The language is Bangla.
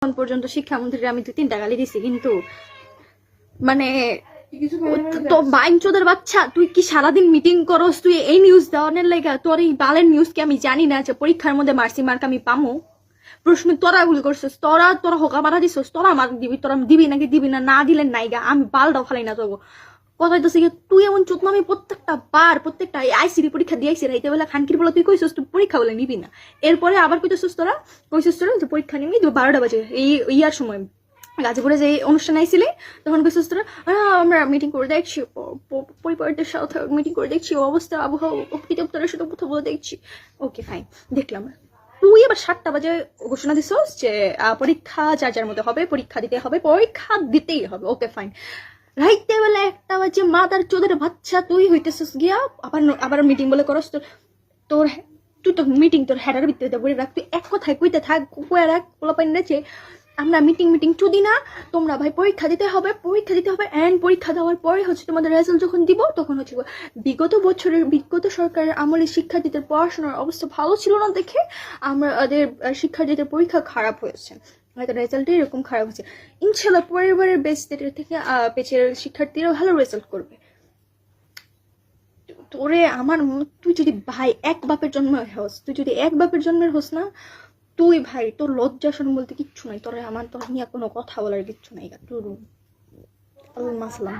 এখন পর্যন্ত শিক্ষামন্ত্রীর আমি 2-3টা গালি দিছি, কিন্তু মানে তো বাইনচোদের বাচ্চা, তুই কি সারাদিন মিটিং করস? তুই এই নিউজ দেওয়ানের লাগা তোর এই বালের নিউজ কি আমি জানি না যে পরীক্ষার মধ্যে মার্সি মার্ক আমি পামো? প্রশ্ন তোরা গুলি করছিস, তোরা হোকা মারা দিছিস, তোরা আমার দিবি, তোরা দিবি নাকি দিবি না, না দিলেন নাইগা আমি বালটাও ফালাই না তোকে কথা হইতেছে কি তুই এমন চোদ আমি প্রত্যেকটা আইসিডি পরীক্ষা দিয়েছি রাইতে বেলা খানকির বলে তুই কইছিস তুই পরীক্ষা বলে নিবি না, এরপরে আবার কইতেছিস তোরা যে পরীক্ষা নিবি 12টা বাজে এই ইয়ার সময় গাজীপুরে যে অনুষ্ঠান আইছিলে তখন কইছিস তোরা আমরা মিটিং করে দেখছি, পরিবারদের সাথে মিটিং করে দেখছি, অবস্থা আবহাওয়া অধিদপ্তরের সাথে কথা বলে দেখছি। ওকে ফাইন, দেখলাম। তুই আবার 7টা বাজে ঘোষণা দিছিস যে পরীক্ষা যার মধ্যে হবে, পরীক্ষা দিতেই হবে। ওকে ফাইন, রাইতে বেলা 1টা বাজে মাদার চোদের বাচ্চা তুই হইতেছিস গিয়া আবার মিটিং বলে করস। তোর তুই তো মিটিং তোর হেডার ভিতরে বলে রাখ, তুই এক কথায় কইতে থাক, কয়ে রাখ পোলাপাইন যে আমরা মিটিং চুদি না, তোমরা ভাই পরীক্ষা দিতে হবে এন্ড পরীক্ষা দেওয়ার পরে হচ্ছে তোমাদের রেজাল্ট যখন দিব তখন হচ্ছে বিগত সরকারের আমলে শিক্ষার্থীদের পড়াশোনার অবস্থা ভালো ছিল না দেখে আমাদের শিক্ষার্থীদের পরীক্ষা খারাপ হয়েছে, হয়তো রেজাল্টই এরকম খারাপ হচ্ছে। ইনশাল্লাহ পরিবারের থেকে পেছের শিক্ষার্থীরা ভালো রেজাল্ট করবে। তোরে আমার তুই যদি ভাই এক বাপের জন্মের হোস না, তুই ভাই তোর লজ্জা শরম বলতে কিচ্ছু নাই, তোর নিয়ে কোনো কথা বলার কিচ্ছু নাই। তোর মাসলাম।